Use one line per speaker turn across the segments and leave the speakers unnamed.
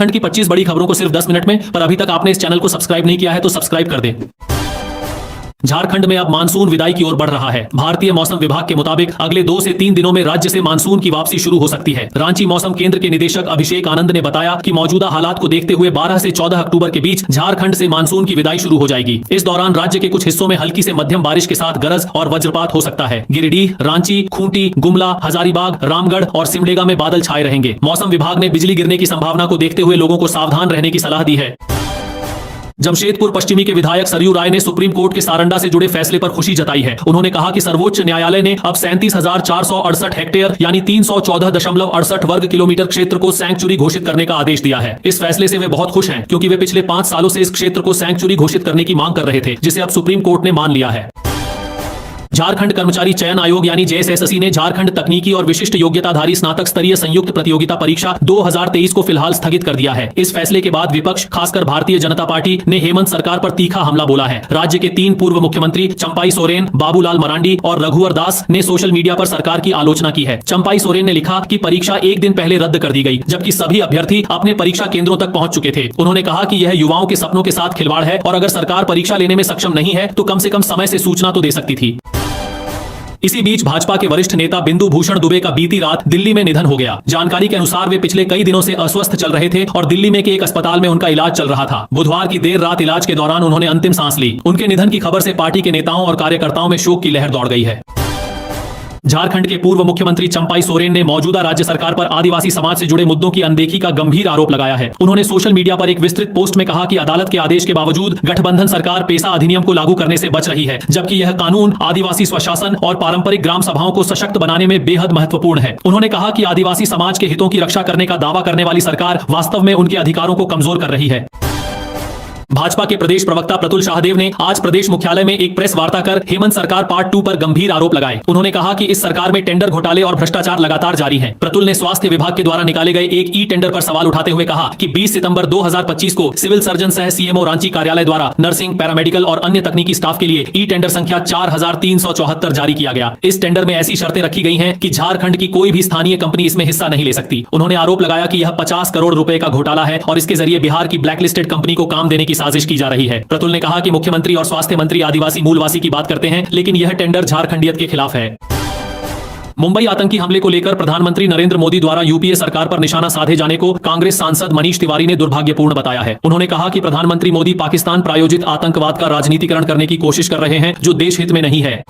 झारखंड की 25 बड़ी खबरों को सिर्फ 10 मिनट में, पर अभी तक आपने इस चैनल को सब्सक्राइब नहीं किया है तो सब्सक्राइब कर दें। झारखंड में अब मानसून विदाई की ओर बढ़ रहा है। भारतीय मौसम विभाग के मुताबिक अगले 2 से 3 दिनों में राज्य से मानसून की वापसी शुरू हो सकती है। रांची मौसम केंद्र के निदेशक अभिषेक आनंद ने बताया कि मौजूदा हालात को देखते हुए 12 से 14 अक्टूबर के बीच झारखंड से मानसून की विदाई शुरू हो जाएगी। इस दौरान राज्य के कुछ हिस्सों में हल्की से मध्यम बारिश के साथ गरज और वज्रपात हो सकता है। गिरिडीह, रांची, खूंटी, गुमला, हजारीबाग, रामगढ़ और सिमडेगा में बादल छाए रहेंगे। मौसम विभाग ने बिजली गिरने की संभावना को देखते हुए लोगों को सावधान रहने की सलाह दी है। जमशेदपुर पश्चिमी के विधायक सरयू राय ने सुप्रीम कोर्ट के सारंडा से जुड़े फैसले पर खुशी जताई है। उन्होंने कहा कि सर्वोच्च न्यायालय ने अब 37,468 हेक्टेयर यानी 314.68 वर्ग किलोमीटर क्षेत्र को सैंक्चुरी घोषित करने का आदेश दिया है। इस फैसले से वे बहुत खुश हैं, क्योंकि वे पिछले 5 सालों से इस क्षेत्र को सैंक्चुरी घोषित करने की मांग कर रहे थे, जिसे अब सुप्रीम कोर्ट ने मान लिया है। झारखंड कर्मचारी चयन आयोग यानी JSSC ने झारखंड तकनीकी और विशिष्ट योग्यताधारी स्नातक स्तरीय संयुक्त प्रतियोगिता परीक्षा 2023 को फिलहाल स्थगित कर दिया है। इस फैसले के बाद विपक्ष, खासकर भारतीय जनता पार्टी ने हेमंत सरकार पर तीखा हमला बोला है। राज्य के 3 पूर्व मुख्यमंत्री चंपाई सोरेन, बाबूलाल मरांडी और रघुवर दास ने सोशल मीडिया पर सरकार की आलोचना की है। चंपाई सोरेन ने लिखा कि परीक्षा 1 दिन पहले रद्द कर दी गई, जबकि सभी अभ्यर्थी अपने परीक्षा केंद्रों तक पहुंच चुके थे। उन्होंने कहा कि यह युवाओं के सपनों के साथ खिलवाड़ है और अगर सरकार परीक्षा लेने में सक्षम नहीं है तो कम से कम समय से सूचना तो दे सकती थी। इसी बीच भाजपा के वरिष्ठ नेता बिंदु भूषण दुबे का बीती रात दिल्ली में निधन हो गया। जानकारी के अनुसार वे पिछले कई दिनों से अस्वस्थ चल रहे थे और दिल्ली में एक अस्पताल में उनका इलाज चल रहा था। बुधवार की देर रात इलाज के दौरान उन्होंने अंतिम सांस ली। उनके निधन की खबर से पार्टी के नेताओं और कार्यकर्ताओं में शोक की लहर दौड़ गई है। झारखंड के पूर्व मुख्यमंत्री चंपाई सोरेन ने मौजूदा राज्य सरकार पर आदिवासी समाज से जुड़े मुद्दों की अनदेखी का गंभीर आरोप लगाया है। उन्होंने सोशल मीडिया पर एक विस्तृत पोस्ट में कहा कि अदालत के आदेश के बावजूद गठबंधन सरकार पेसा अधिनियम को लागू करने से बच रही है, जबकि यह कानून आदिवासी स्वशासन और पारंपरिक ग्राम सभाओं को सशक्त बनाने में बेहद महत्वपूर्ण है। उन्होंने कहा कि आदिवासी समाज के हितों की रक्षा करने का दावा करने वाली सरकार वास्तव में उनके अधिकारों को कमजोर कर रही है। भाजपा के प्रदेश प्रवक्ता प्रतुल शाहदेव ने आज प्रदेश मुख्यालय में एक प्रेस वार्ता कर हेमंत सरकार पार्ट 2 पर गंभीर आरोप लगाए। उन्होंने कहा कि इस सरकार में टेंडर घोटाले और भ्रष्टाचार लगातार जारी है। प्रतुल ने स्वास्थ्य विभाग के द्वारा निकाले गए एक टेंडर पर सवाल उठाते हुए कहा कि 20 सितंबर 2025 को सिविल सर्जन सह CMO रांची कार्यालय द्वारा नर्सिंग, पैरामेडिकल और अन्य तकनीकी स्टाफ के लिए टेंडर संख्या 4374 जारी किया गया। इस टेंडर में ऐसी शर्तें रखी गई हैं कि झारखंड की कोई भी स्थानीय कंपनी इसमें हिस्सा नहीं ले सकती। उन्होंने आरोप लगाया कि यह 50 करोड़ रुपए का घोटाला है और इसके जरिए बिहार की ब्लैकलिस्टेड कंपनी को काम देने की साजिश की जा रही है। प्रतुल ने कहा कि मुख्यमंत्री और स्वास्थ्य मंत्री आदिवासी मूलवासी की बात करते हैं, लेकिन यह टेंडर झारखंडियत के खिलाफ है। मुंबई आतंकी हमले को लेकर प्रधानमंत्री नरेंद्र मोदी द्वारा यूपीए सरकार पर निशाना साधे जाने को कांग्रेस सांसद मनीष तिवारी ने दुर्भाग्यपूर्ण बताया है। उन्होंने कहा कि प्रधानमंत्री मोदी पाकिस्तान प्रायोजित आतंकवाद का राजनीतिकरण करने की कोशिश कर रहे हैं, जो देश हित में नहीं है।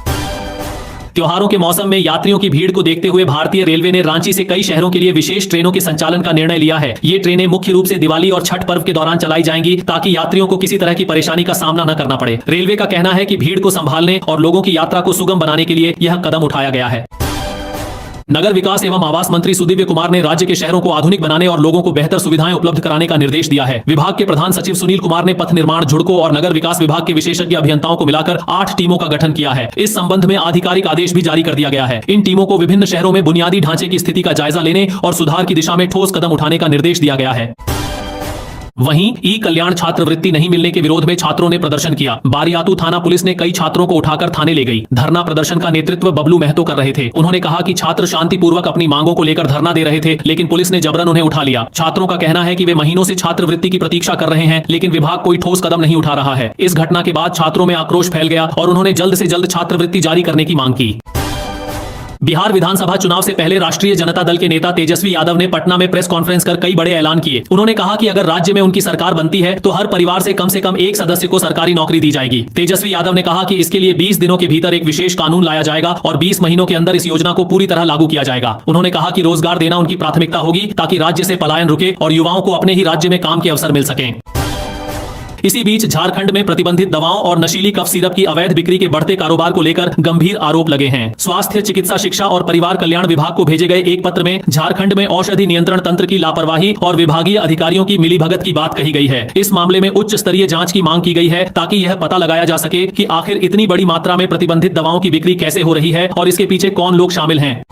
त्योहारों के मौसम में यात्रियों की भीड़ को देखते हुए भारतीय रेलवे ने रांची से कई शहरों के लिए विशेष ट्रेनों के संचालन का निर्णय लिया है। ये ट्रेनें मुख्य रूप से दिवाली और छठ पर्व के दौरान चलाई जाएंगी, ताकि यात्रियों को किसी तरह की परेशानी का सामना न करना पड़े। रेलवे का कहना है कि भीड़ को संभालने और लोगों की यात्रा को सुगम बनाने के लिए यह कदम उठाया गया है। नगर विकास एवं आवास मंत्री सुदिव्य कुमार ने राज्य के शहरों को आधुनिक बनाने और लोगों को बेहतर सुविधाएं उपलब्ध कराने का निर्देश दिया है। विभाग के प्रधान सचिव सुनील कुमार ने पथ निर्माण, झुड़को और नगर विकास विभाग के विशेषज्ञ अभियंताओं को मिलाकर 8 टीमों का गठन किया है। इस संबंध में आधिकारिक आदेश भी जारी कर दिया गया है। इन टीमों को विभिन्न शहरों में बुनियादी ढांचे की स्थिति का जायजा लेने और सुधार की दिशा में ठोस कदम उठाने का निर्देश दिया गया है। वहीं कल्याण छात्रवृत्ति नहीं मिलने के विरोध में छात्रों ने प्रदर्शन किया। बारियातू थाना पुलिस ने कई छात्रों को उठाकर थाने ले गई। धरना प्रदर्शन का नेतृत्व बबलू महतो कर रहे थे। उन्होंने कहा कि छात्र शांतिपूर्वक अपनी मांगों को लेकर धरना दे रहे थे, लेकिन पुलिस ने जबरन उन्हें उठा लिया। छात्रों का कहना है कि वे महीनों से छात्रवृत्ति की प्रतीक्षा कर रहे हैं, लेकिन विभाग कोई ठोस कदम नहीं उठा रहा है। इस घटना के बाद छात्रों में आक्रोश फैल गया और उन्होंने जल्द से जल्द छात्रवृत्ति जारी करने की मांग की। बिहार विधानसभा चुनाव से पहले राष्ट्रीय जनता दल के नेता तेजस्वी यादव ने पटना में प्रेस कॉन्फ्रेंस कर कई बड़े ऐलान किए। उन्होंने कहा कि अगर राज्य में उनकी सरकार बनती है तो हर परिवार से कम एक सदस्य को सरकारी नौकरी दी जाएगी। तेजस्वी यादव ने कहा कि इसके लिए 20 दिनों के भीतर एक विशेष कानून लाया जाएगा और 20 महीनों के अंदर इस योजना को पूरी तरह लागू किया जाएगा। उन्होंने कहा कि रोजगार देना उनकी प्राथमिकता होगी, ताकि राज्य से पलायन रुके और युवाओं को अपने ही राज्य में काम के अवसर मिल सकें। इसी बीच झारखंड में प्रतिबंधित दवाओं और नशीली कफ सिरप की अवैध बिक्री के बढ़ते कारोबार को लेकर गंभीर आरोप लगे हैं। स्वास्थ्य, चिकित्सा, शिक्षा और परिवार कल्याण विभाग को भेजे गए एक पत्र में झारखंड में औषधि नियंत्रण तंत्र की लापरवाही और विभागीय अधिकारियों की मिलीभगत की बात कही गई है। इस मामले में उच्च स्तरीय जांच की मांग की गई है, ताकि यह पता लगाया जा सके कि आखिर इतनी बड़ी मात्रा में प्रतिबंधित दवाओं की बिक्री कैसे हो रही है और इसके पीछे कौन लोग शामिल हैं।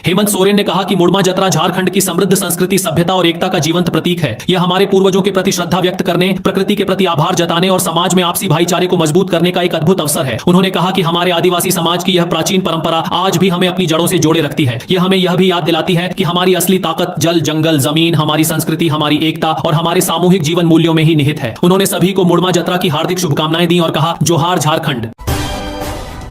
हेमंत सोरेन ने कहा कि मुड़मा जतरा झारखंड की समृद्ध संस्कृति, सभ्यता और एकता का जीवंत प्रतीक है। यह हमारे पूर्वजों के प्रति श्रद्धा व्यक्त करने, प्रकृति के प्रति आभार जताने और समाज में आपसी भाईचारे को मजबूत करने का एक अद्भुत अवसर है। उन्होंने कहा कि हमारे आदिवासी समाज की यह प्राचीन परंपरा आज भी हमें अपनी जड़ों से जोड़े रखती है। यह हमें यह भी याद दिलाती है कि हमारी असली ताकत जल, जंगल, जमीन, हमारी संस्कृति, हमारी एकता और हमारे सामूहिक जीवन मूल्यों में ही निहित है। उन्होंने सभी को मुड़मा जतरा की हार्दिक शुभकामनाएं दी और कहा, जोहार झारखंड।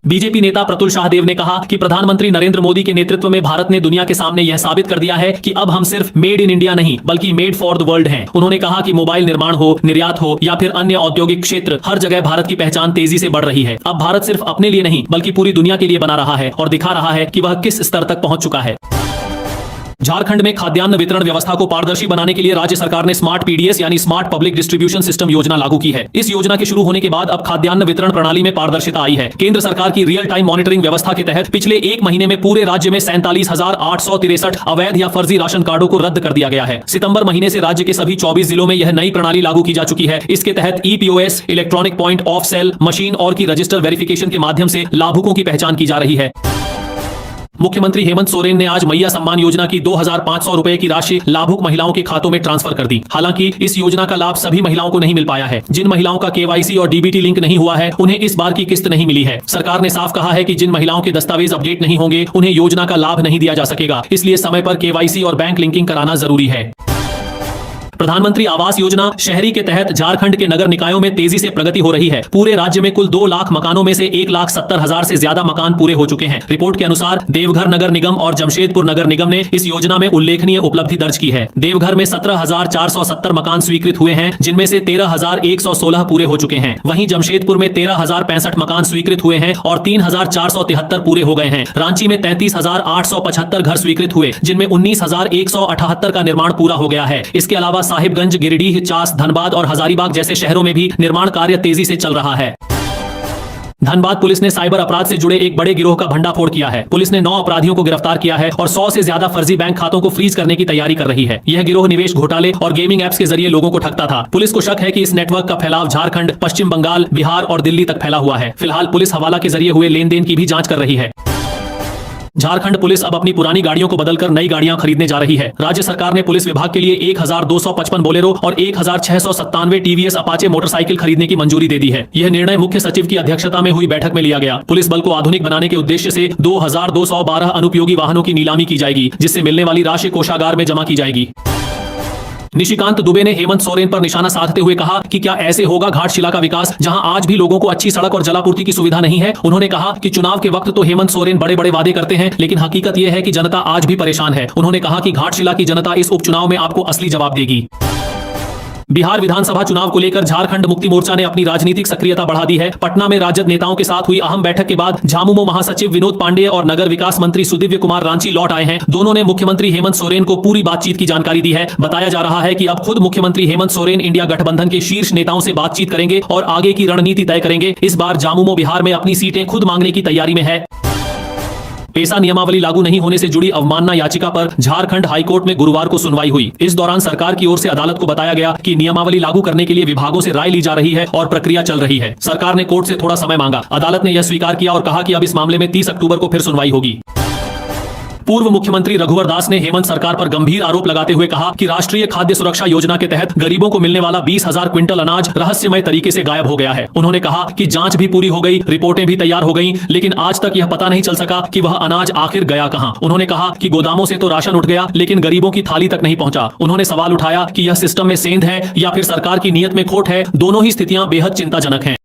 बीजेपी नेता प्रतुल शाहदेव ने कहा कि प्रधानमंत्री नरेंद्र मोदी के नेतृत्व में भारत ने दुनिया के सामने यह साबित कर दिया है कि अब हम सिर्फ मेड इन इंडिया नहीं बल्कि मेड फॉर द वर्ल्ड हैं। उन्होंने कहा कि मोबाइल निर्माण हो, निर्यात हो या फिर अन्य औद्योगिक क्षेत्र, हर जगह भारत की पहचान तेजी से बढ़ रही है। अब भारत सिर्फ अपने लिए नहीं बल्कि पूरी दुनिया के लिए बना रहा है और दिखा रहा है कि वह किस स्तर तक पहुंच चुका है। झारखंड में खाद्यान्न वितरण व्यवस्था को पारदर्शी बनाने के लिए राज्य सरकार ने स्मार्ट पीडीएस यानी स्मार्ट पब्लिक डिस्ट्रीब्यूशन सिस्टम योजना लागू की है। इस योजना के शुरू होने के बाद अब खाद्यान्न वितरण प्रणाली में पारदर्शिता आई है। केंद्र सरकार की रियल टाइम मॉनिटरिंग व्यवस्था के तहत पिछले एक महीने में पूरे राज्य में 47,863 अवैध या फर्जी राशन कार्डों को रद्द कर दिया गया है। सितंबर महीने से राज्य के सभी 24 जिलों में यह नई प्रणाली लागू की जा चुकी है। इसके तहत EPOS, electronic point of sale machine और की रजिस्टर वेरिफिकेशन के माध्यम से लाभुकों की पहचान की जा रही है। मुख्यमंत्री हेमंत सोरेन ने आज मैया सम्मान योजना की 2,500 रुपए की राशि लाभुक महिलाओं के खातों में ट्रांसफर कर दी। हालांकि इस योजना का लाभ सभी महिलाओं को नहीं मिल पाया है। जिन महिलाओं का केवाईसी और डीबीटी लिंक नहीं हुआ है उन्हें इस बार की किस्त नहीं मिली है। सरकार ने साफ कहा है कि जिन महिलाओं के दस्तावेज अपडेट नहीं होंगे उन्हें योजना का लाभ नहीं दिया जा सकेगा। इसलिए समय पर केवाईसी और बैंक लिंकिंग कराना जरूरी है। प्रधानमंत्री आवास योजना शहरी के तहत झारखंड के नगर निकायों में तेजी से प्रगति हो रही है। पूरे राज्य में कुल 2 लाख मकानों में से 1,70,000 से ज्यादा मकान पूरे हो चुके हैं। रिपोर्ट के अनुसार देवघर नगर निगम और जमशेदपुर नगर निगम ने इस योजना में उल्लेखनीय उपलब्धि दर्ज की है। देवघर में 17,470 मकान स्वीकृत हुए हैं, जिनमें से 13,116 पूरे हो चुके हैं। वहीं जमशेदपुर में 13,065 मकान स्वीकृत हुए हैं और 3,473 पूरे हो गए हैं। रांची में 33,875 घर स्वीकृत हुए, जिनमें 19,178 का निर्माण पूरा हो गया है। इसके अलावा साहिबगंज, गिरिडीह, चास, धनबाद और हजारीबाग जैसे शहरों में भी निर्माण कार्य तेजी से चल रहा है। धनबाद पुलिस ने साइबर अपराध से जुड़े एक बड़े गिरोह का भंडाफोड़ किया है। पुलिस ने 9 अपराधियों को गिरफ्तार किया है और 100 से ज्यादा फर्जी बैंक खातों को फ्रीज करने की तैयारी कर रही है। यह गिरोह निवेश घोटाले और गेमिंग एप्स के जरिए लोगों को ठगता था। पुलिस को शक है कि इस नेटवर्क का फैलाव झारखंड, पश्चिम बंगाल, बिहार और दिल्ली तक फैला हुआ है। फिलहाल पुलिस हवाला के जरिए हुए लेन देन की भी जांच कर रही है। झारखंड पुलिस अब अपनी पुरानी गाड़ियों को बदलकर नई गाड़ियां खरीदने जा रही है। राज्य सरकार ने पुलिस विभाग के लिए 1,255 बोलेरो और 1,697 टीवीएस अपाचे मोटरसाइकिल खरीदने की मंजूरी दे दी है। यह निर्णय मुख्य सचिव की अध्यक्षता में हुई बैठक में लिया गया। पुलिस बल को आधुनिक बनाने के उद्देश्य से 2,212 अनुपयोगी वाहनों की नीलामी की जाएगी, जिससे मिलने वाली राशि कोषागार में जमा की जाएगी। निशिकांत दुबे ने हेमंत सोरेन पर निशाना साधते हुए कहा कि क्या ऐसे होगा घाटशिला का विकास, जहां आज भी लोगों को अच्छी सड़क और जलापूर्ति की सुविधा नहीं है। उन्होंने कहा कि चुनाव के वक्त तो हेमंत सोरेन बड़े बड़े वादे करते हैं, लेकिन हकीकत यह है कि जनता आज भी परेशान है। उन्होंने कहा कि घाटशिला की जनता इस उपचुनाव में आपको असली जवाब देगी। बिहार विधानसभा चुनाव को लेकर झारखंड मुक्ति मोर्चा ने अपनी राजनीतिक सक्रियता बढ़ा दी है। पटना में राजद नेताओं के साथ हुई अहम बैठक के बाद झामुमो महासचिव विनोद पांडेय और नगर विकास मंत्री सुदिव्य कुमार रांची लौट आए हैं। दोनों ने मुख्यमंत्री हेमंत सोरेन को पूरी बातचीत की जानकारी दी है। बताया जा रहा है कि अब खुद मुख्यमंत्री हेमंत सोरेन इंडिया गठबंधन के शीर्ष नेताओं से बातचीत करेंगे और आगे की रणनीति तय करेंगे। इस बार झामुमो बिहार में अपनी सीटें खुद मांगने की तैयारी में है। पेशा नियमावली लागू नहीं होने से जुड़ी अवमानना याचिका पर झारखंड हाईकोर्ट में गुरुवार को सुनवाई हुई। इस दौरान सरकार की ओर से अदालत को बताया गया कि नियमावली लागू करने के लिए विभागों से राय ली जा रही है और प्रक्रिया चल रही है। सरकार ने कोर्ट से थोड़ा समय मांगा। अदालत ने यह स्वीकार किया और कहा कि अब इस मामले में 30 अक्टूबर को फिर सुनवाई होगी। पूर्व मुख्यमंत्री रघुवर दास ने हेमंत सरकार पर गंभीर आरोप लगाते हुए कहा कि राष्ट्रीय खाद्य सुरक्षा योजना के तहत गरीबों को मिलने वाला 20,000 क्विंटल अनाज रहस्यमय तरीके से गायब हो गया है। उन्होंने कहा कि जांच भी पूरी हो गई, रिपोर्टें भी तैयार हो गई, लेकिन आज तक यह पता नहीं चल सका कि वह अनाज आखिर गया कहां। उन्होंने कहा कि गोदामों से तो राशन उठ गया, लेकिन गरीबों की थाली तक नहीं पहुंचा। उन्होंने सवाल उठाया कि यह सिस्टम में सेंध है या फिर सरकार की नीयत में खोट है। दोनों ही स्थितियां बेहद चिंताजनक हैं।